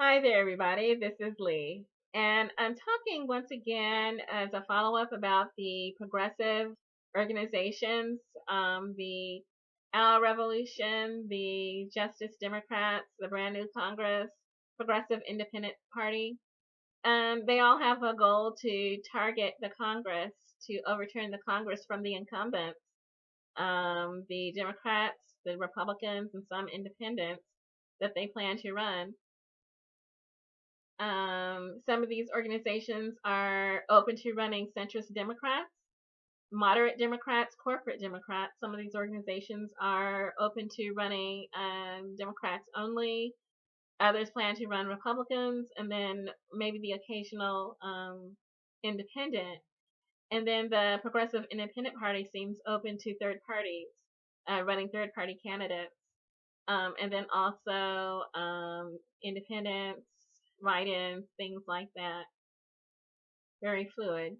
Hi there, everybody. This is Lee. And I'm talking once again as a follow up about the progressive organizations, the Our Revolution, the Justice Democrats, the Brand New Congress, Progressive Independent Party. They all have a goal to target the Congress, to overturn the Congress from the incumbents, the Democrats, the Republicans, and some independents that they plan to run. Some of these organizations are open to running centrist Democrats, moderate Democrats, corporate Democrats. Some of these organizations are open to running Democrats only. Others plan to run Republicans, and then maybe the occasional independent. And then the Progressive Independent Party seems open to third parties, running third party candidates. And then also independents, write-ins, things like that. Very fluid.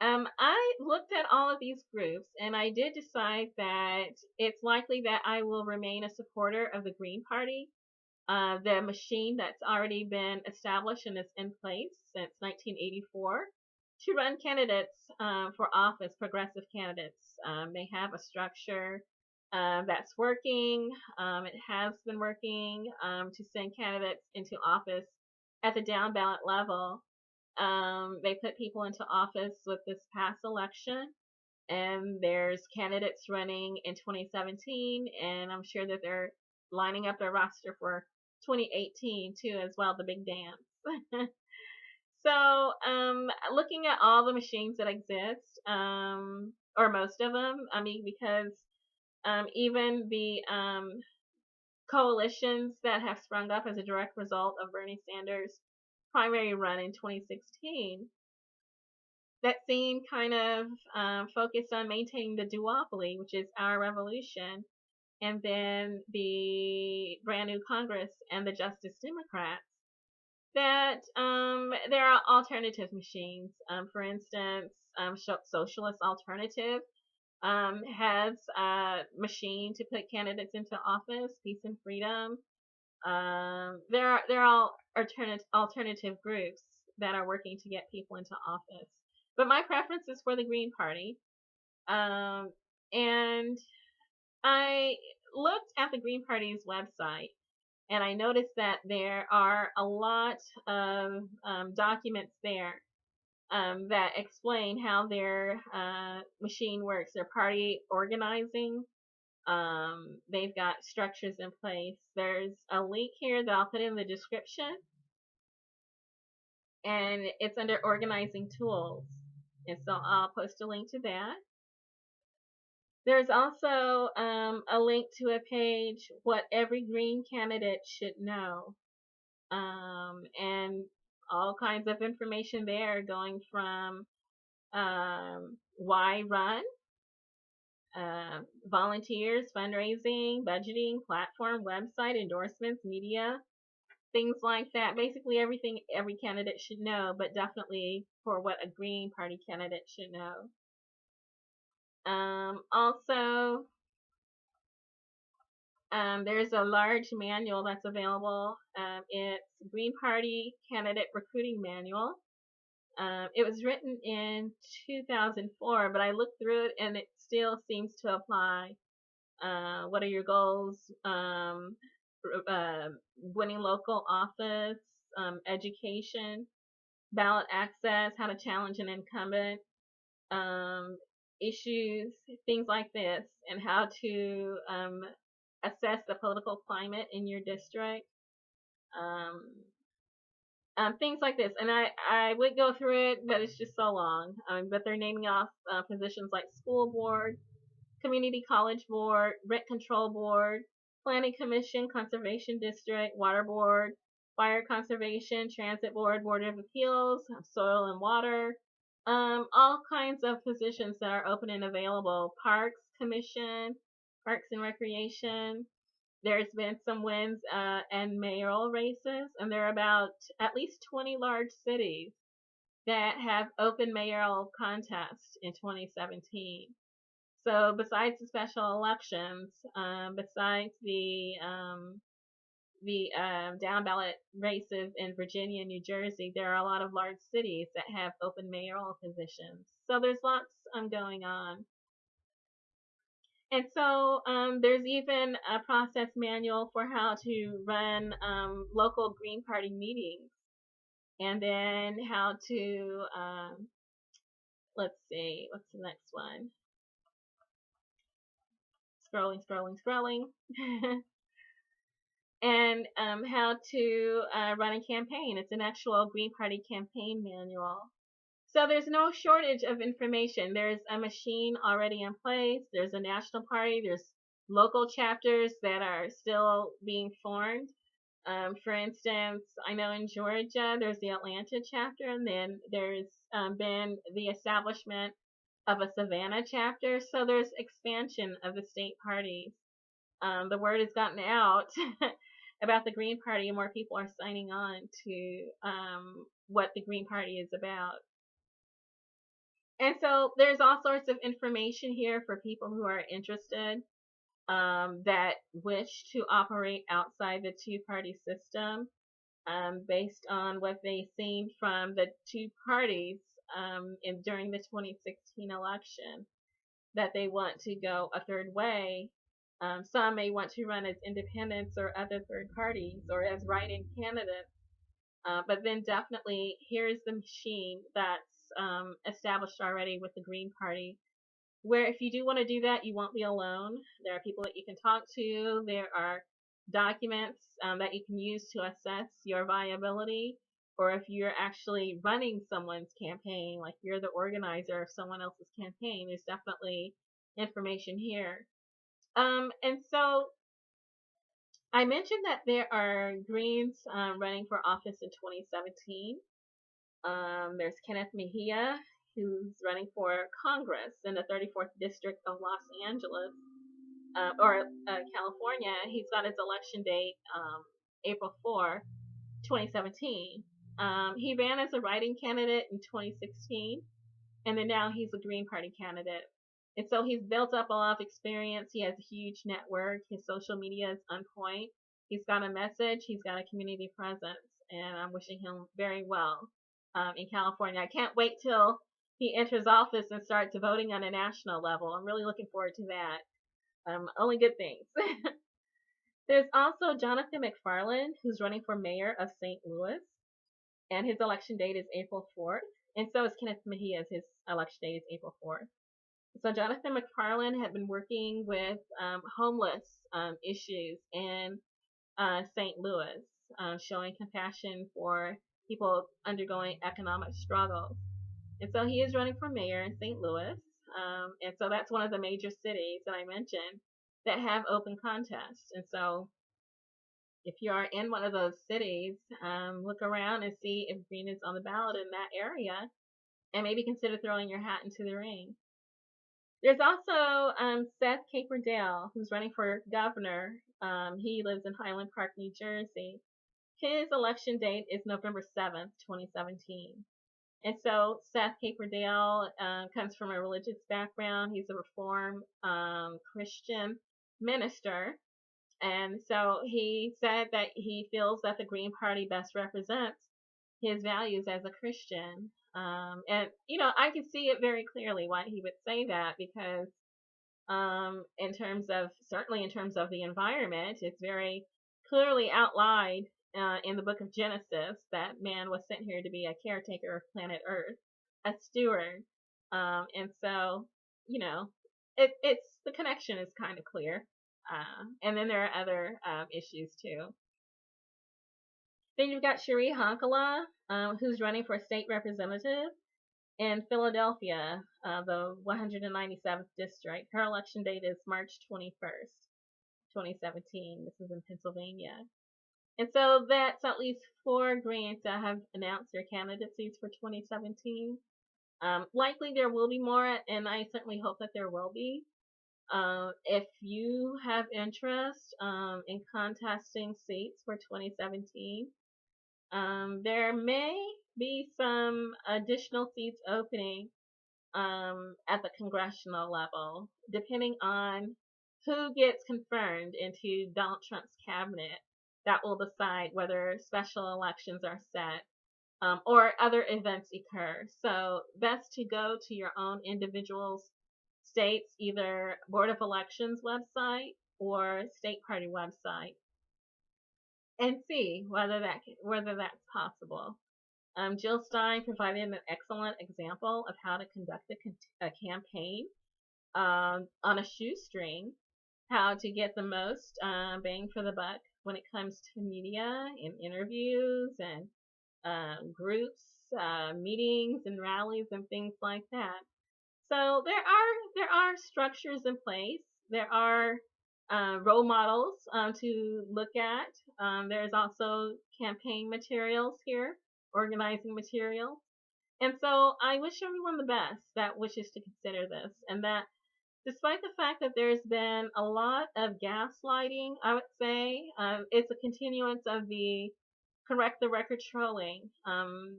I looked at all of these groups and I did decide that it's likely that I will remain a supporter of the Green Party, the machine that's already been established and is in place since 1984 to run candidates for office, progressive candidates. They have a structure that's working. It has been working to send candidates into office at the down ballot level. They put people into office with this past election, and there's candidates running in 2017, and I'm sure that they're lining up their roster for 2018 too, as well, the big dance. So, looking at all the machines that exist, or most of them, I mean, because even the coalitions that have sprung up as a direct result of Bernie Sanders' primary run in 2016 that seem kind of focused on maintaining the duopoly, which is our revolution, and then the brand new Congress and the Justice Democrats, that there are alternative machines. For instance, Socialist Alternative has a machine to put candidates into office, Peace and Freedom. There are all alternative groups that are working to get people into office. But my preference is for the Green Party. Um, and I looked at the Green Party's website and I noticed that there are a lot of documents there that explain how their machine works, their party organizing. They've got structures in place. There's a link here that I'll put in the description, and it's under organizing tools. And so I'll post a link to that. There's also a link to a page, what every Green candidate should know, and all kinds of information there going from why run, volunteers, fundraising, budgeting, platform, website, endorsements, media, things like that. Basically, everything every candidate should know, but definitely for what a Green Party candidate should know. Also, there's a large manual that's available. It's Green Party Candidate Recruiting Manual. It was written in 2004, but I looked through it and it still seems to apply. What are your goals? Winning local office, education, ballot access, how to challenge an incumbent, issues, things like this, and how to assess the political climate in your district. Um, Things like this, and I would go through it, but it's just so long. But they're naming off positions like school board, community college board, rent control board, planning commission, conservation district, water board, fire conservation, transit board, board of appeals, soil and water, all kinds of positions that are open and available. Parks commission, parks and recreation. There's been some wins and mayoral races, and there are about at least 20 large cities that have open mayoral contests in 2017. So besides the special elections, besides the the down ballot races in Virginia and New Jersey, there are a lot of large cities that have open mayoral positions. So there's lots going on. And so there's even a process manual for how to run local Green Party meetings, and then how to, let's see, what's the next one? Scrolling. And how to run a campaign. It's an actual Green Party campaign manual. So there's no shortage of information. There's a machine already in place. There's a national party. There's local chapters that are still being formed. For instance, I know in Georgia there's the Atlanta chapter, and then there's been the establishment of a Savannah chapter. So there's expansion of the state parties. The word has gotten out about the Green Party, and more people are signing on to what the Green Party is about. And so there's all sorts of information here for people who are interested, that wish to operate outside the two-party system, based on what they've seen from the two parties during the 2016 election, that they want to go a third way. Some may want to run as independents or other third parties or as write-in candidates. But then definitely here's the machine that's established already with the Green Party, where if you do want to do that, you won't be alone. There are people that you can talk to. There are documents that you can use to assess your viability. Or if you're actually running someone's campaign, like you're the organizer of someone else's campaign, there's definitely information here. And so I mentioned that there are Greens running for office in 2017. There's Kenneth Mejia, who's running for Congress in the 34th District of Los Angeles, California. He's got his election date April 4, 2017. He ran as a write-in candidate in 2016, and then now he's a Green Party candidate. And so he's built up a lot of experience. He has a huge network. His social media is on point. He's got a message. He's got a community presence. And I'm wishing him very well in California. I can't wait till he enters office and starts voting on a national level. I'm really looking forward to that. Only good things. There's also Jonathan McFarland, who's running for mayor of St. Louis. And his election date is April 4th. And so is Kenneth Mejia's. His election date is April 4th. So Jonathan McFarland had been working with homeless issues in St. Louis, showing compassion for people undergoing economic struggles. And so he is running for mayor in St. Louis. And so that's one of the major cities that I mentioned that have open contests. And so if you are in one of those cities, look around and see if Green is on the ballot in that area, and maybe consider throwing your hat into the ring. There's also Seth Caperdale, who's running for governor. He lives in Highland Park, New Jersey. His election date is November 7th, 2017. And so Seth Caperdale comes from a religious background. He's a Reformed Christian minister. And so he said that he feels that the Green Party best represents his values as a Christian. And, I can see it very clearly why he would say that, because certainly in terms of the environment, it's very clearly outlined in the book of Genesis that man was sent here to be a caretaker of planet Earth, a steward. And so, it's the connection is kind of clear. And then there are other issues too. Then you've got Chewy Honola, who's running for state representative in Philadelphia, the 197th district. Her election date is March 21st, 2017. This is in Pennsylvania. And so that's at least 4 Greens that have announced their candidacies for 2017. Likely there will be more, and I certainly hope that there will be. If you have interest in contesting seats for 2017, there may be some additional seats opening at the congressional level, depending on who gets confirmed into Donald Trump's cabinet that will decide whether special elections are set, or other events occur. So best to go to your own individual state's either Board of Elections website or state party website and see whether that's possible. Jill Stein provided an excellent example of how to conduct a campaign on a shoestring, how to get the most bang for the buck when it comes to media and interviews and groups, meetings and rallies and things like that. So there are structures in place. There are role models to look at. There's also campaign materials here, organizing materials. And so I wish everyone the best that wishes to consider this, and that despite the fact that there's been a lot of gaslighting, I would say it's a continuance of the correct the record trolling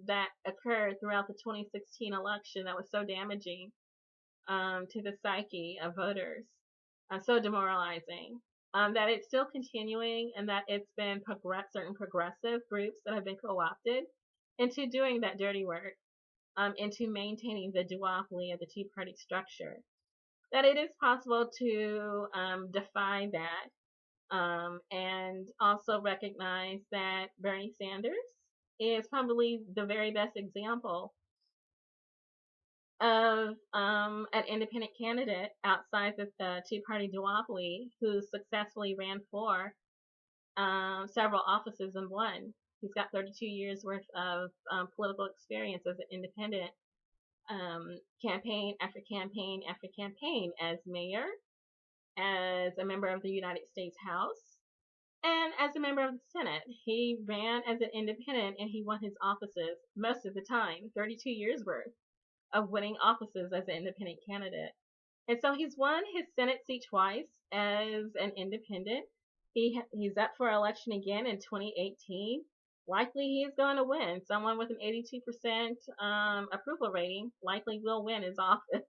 that occurred throughout the 2016 election that was so damaging to the psyche of voters, so demoralizing. That it's still continuing, and that it's been certain progressive groups that have been co-opted into doing that dirty work, into maintaining the duopoly of the two-party structure. That it is possible to defy that, and also recognize that Bernie Sanders is probably the very best example of an independent candidate outside the two-party duopoly who successfully ran for several offices and won. He's got 32 years worth of political experience as an independent, campaign after campaign after campaign, as mayor, as a member of the United States House, and as a member of the Senate. He ran as an independent and he won his offices most of the time, 32 years worth of winning offices as an independent candidate. And so he's won his Senate seat twice as an independent. He's up for election again in 2018. Likely he is going to win. Someone with an 82% approval rating likely will win his office.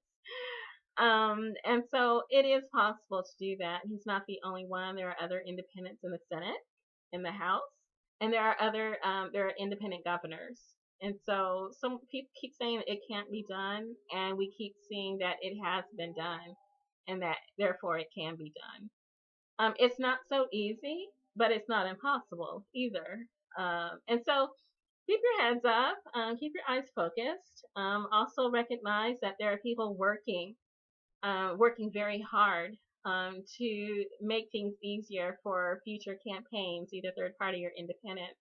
And so it is possible to do that. He's not the only one. There are other independents in the Senate, in the House, and there are independent governors. And so some people keep saying that it can't be done, and we keep seeing that it has been done, and that therefore it can be done. It's not so easy, but it's not impossible either. And so keep your heads up, keep your eyes focused. Also recognize that there are people working very hard to make things easier for future campaigns, either third party or independent.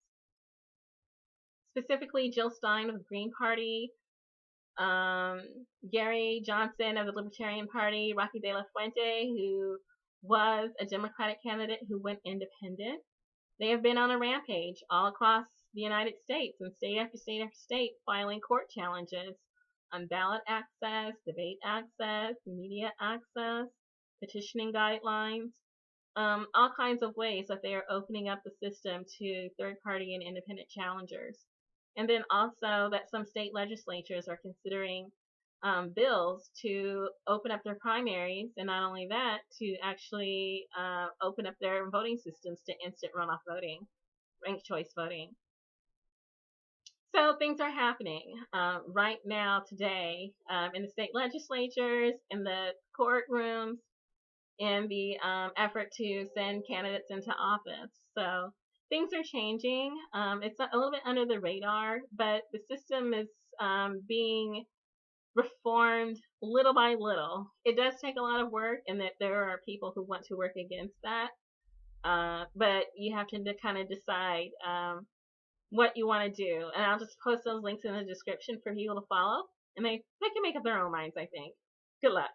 Specifically, Jill Stein of the Green Party, Gary Johnson of the Libertarian Party, Rocky De La Fuente, who was a Democratic candidate who went independent. They have been on a rampage all across the United States, and state after state after state, filing court challenges on ballot access, debate access, media access, petitioning guidelines, all kinds of ways that they are opening up the system to third-party and independent challengers. And then also that some state legislatures are considering bills to open up their primaries, and not only that, to actually open up their voting systems to instant runoff voting, ranked choice voting. So things are happening right now, today, in the state legislatures, in the courtrooms, in the effort to send candidates into office. So things are changing. It's a little bit under the radar, but the system is being reformed little by little. It does take a lot of work, and that there are people who want to work against that. But you have to kind of decide what you want to do. And I'll just post those links in the description for people to follow, and they can make up their own minds, I think. Good luck.